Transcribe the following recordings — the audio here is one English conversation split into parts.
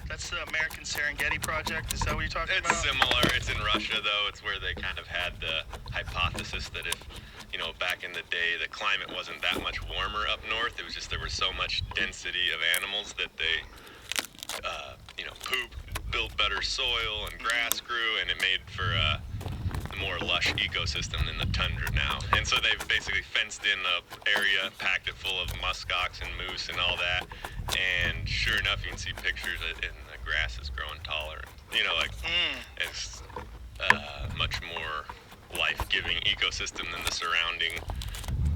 That's the American Serengeti project. Is that what you're talking about? It's similar. It's in Russia, though. It's where they kind of had the hypothesis that if, you know, back in the day, the climate wasn't that much warmer up north. It was just there was so much density of animals that they, you know, built better soil and grass grew, and it made for a more lush ecosystem than the tundra now. And so they've basically fenced in the area, packed it full of muskox and moose and all that. And sure enough, you can see pictures and the grass is growing taller. You know, like it's much more life-giving ecosystem than the surrounding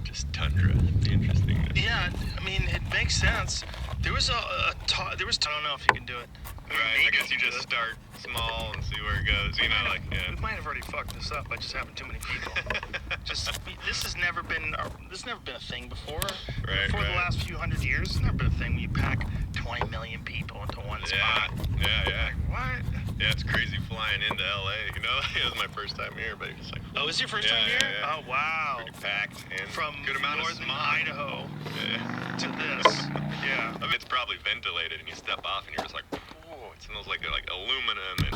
just tundra. It'd be interesting. Yeah, I mean, it makes sense. There was I don't know if you can do it. Right, I guess you just start small and see where it goes, you know, like, yeah. We might have already fucked this up by just having too many people. This has never been a thing before. Right, For the last few hundred years, it's never been a thing when you pack 20 million people into one spot. Yeah. Like, what? Yeah, it's crazy flying into LA, you know? It was my first time here, but it's like... Oh, is it your first time here? Yeah. Oh, wow. Pretty packed and From good amount northern of smog. Idaho Yeah. to this. Yeah. I mean, it's probably ventilated and you step off and you're just like, whoa, it smells like aluminum and...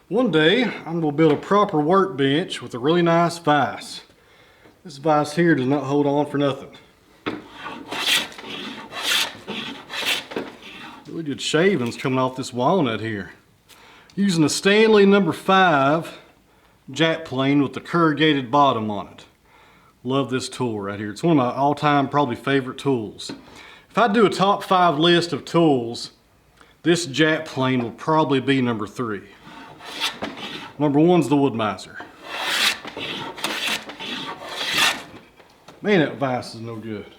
One day, I'm going to build a proper workbench with a really nice vise. This vise here does not hold on for nothing. Really good shavings coming off this walnut here. Using a Stanley No. 5 jack plane with the corrugated bottom on it. Love this tool right here. It's one of my all-time probably favorite tools. If I do a top 5 list of tools, this jack plane will probably be number 3. Number 1's the Wood-Mizer. Man, that vise is no good.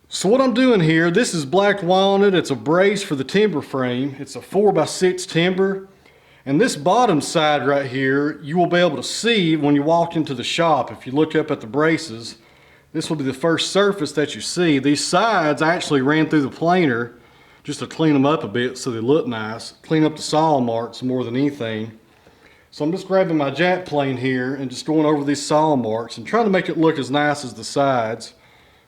So what I'm doing here, this is black walnut. It's a brace for the timber frame. It's a 4x6 timber. And this bottom side right here, you will be able to see when you walk into the shop. If you look up at the braces, this will be the first surface that you see. These sides I actually ran through the planer just to clean them up a bit so they look nice. Clean up the saw marks more than anything. So I'm just grabbing my jack plane here and just going over these saw marks and trying to make it look as nice as the sides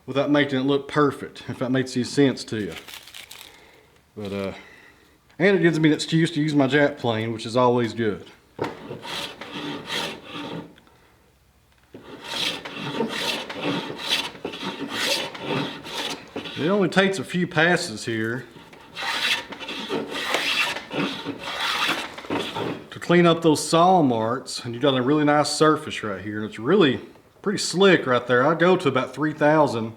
without making it look perfect, if that makes any sense to you. But and it gives me an excuse to use my jack plane, which is always good. It only takes a few passes here to clean up those saw marks, and you've got a really nice surface right here. And it's really pretty slick right there. I go to about 3,000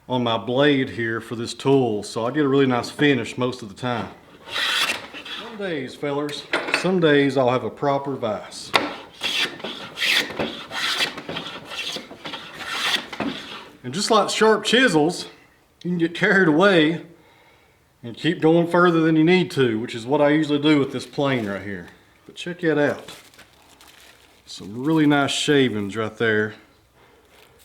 on my blade here for this tool, so I get a really nice finish most of the time. Some days, fellers, some days I'll have a proper vise. And just like sharp chisels, you can get carried away and keep going further than you need to, which is what I usually do with this plane right here. But check that out. Some really nice shavings right there.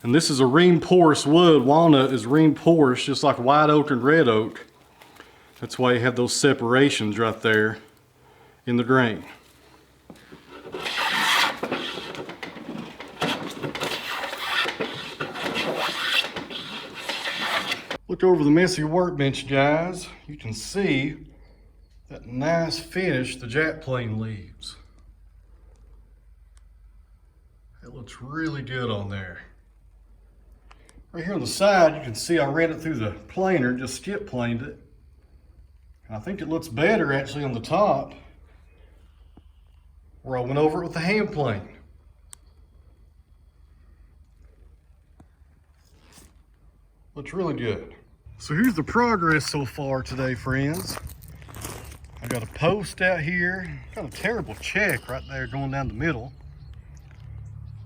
And this is a ream porous wood. Walnut is ream porous, just like white oak and red oak. That's why you have those separations right there in the grain. Look over the messy workbench, guys. You can see that nice finish the jack plane leaves. It looks really good on there. Right here on the side, you can see I ran it through the planer, just skip planed it. And I think it looks better actually on the top, where I went over it with the hand plane. Looks really good. So here's the progress so far today, friends. I got a post out here, got a terrible check right there going down the middle.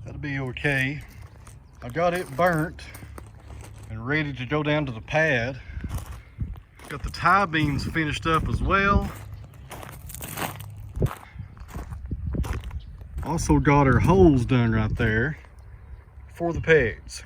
That'll be okay. I got it burnt and ready to go down to the pad. Got the tie beams finished up as well. Also got our holes done right there for the pegs.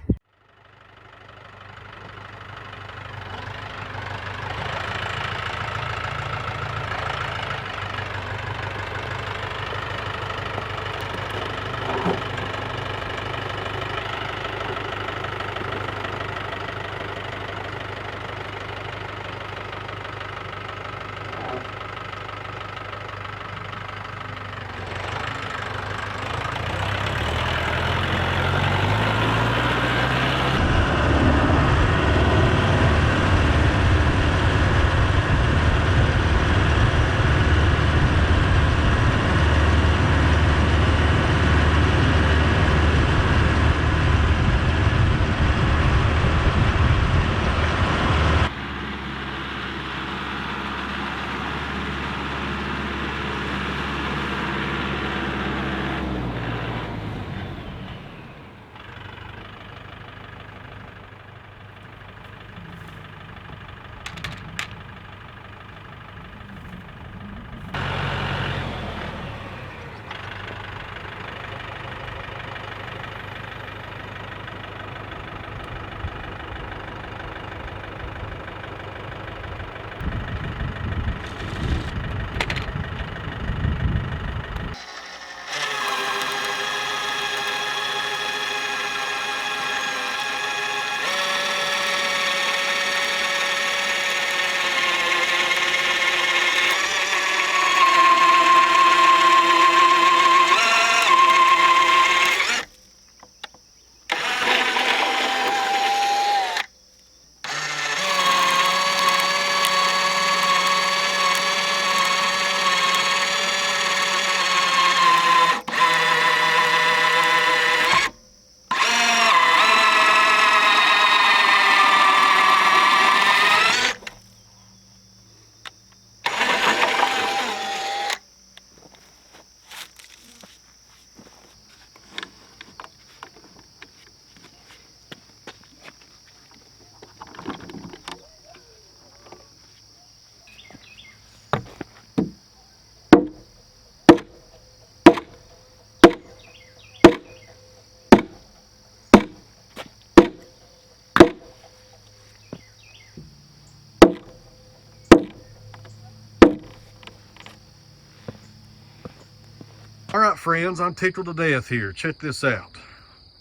All right, friends, I'm tickled to death here. Check this out.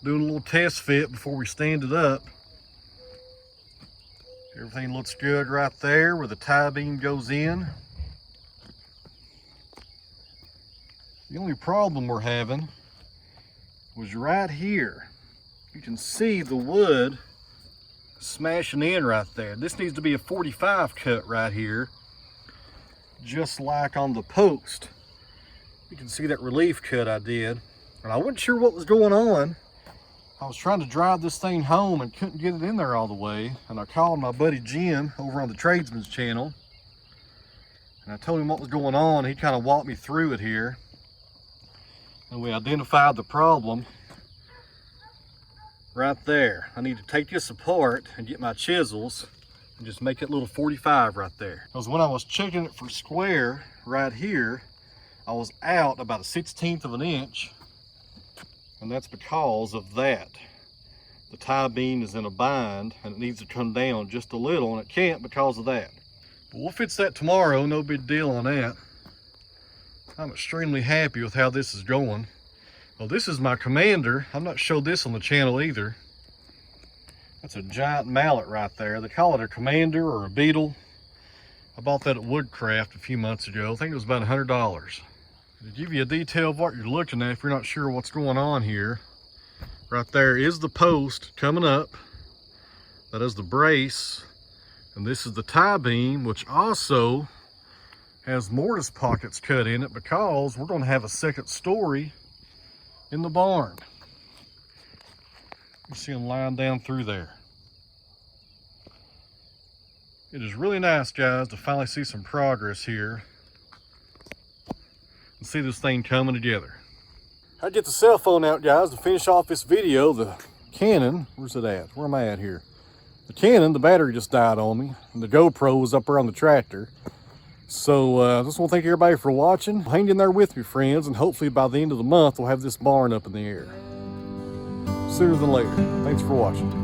Doing a little test fit before we stand it up. Everything looks good right there where the tie beam goes in. The only problem we're having was right here. You can see the wood smashing in right there. This needs to be a 45 cut right here, just like on the post. You can see that relief cut I did, and I wasn't sure what was going on. I was trying to drive this thing home and couldn't get it in there all the way, and I called my buddy Jim over on the Tradesman's channel, and I told him what was going on. He kind of walked me through it here, and we identified the problem right there. I need to take this apart and get my chisels and just make that little 45 right there. Because when I was checking it for square right here, I was out about 1/16 of an inch, and that's because of that. The tie beam is in a bind and it needs to come down just a little, and it can't because of that. But we'll fix that tomorrow, no big deal on that. I'm extremely happy with how this is going. Well, this is my Commander. I've not showed this on the channel either. That's a giant mallet right there. They call it a Commander or a Beetle. I bought that at Woodcraft a few months ago. I think it was about $100. To give you a detail of what you're looking at if you're not sure what's going on here, Right there is the post coming up. That is the brace. And this is the tie beam, which also has mortise pockets cut in it because we're going to have a second story in the barn. You see them lined down through there. It is really nice, guys, to finally see some progress here and see this thing coming together. I get the cell phone out, guys, to finish off this video. The Canon, where's it at? Where am I at here? The Canon, the battery just died on me, and the GoPro was up there on the tractor. So I just want to thank everybody for watching. Hang in there with me, friends, and hopefully by the end of the month we'll have this barn up in the air. Sooner than later. Thanks for watching.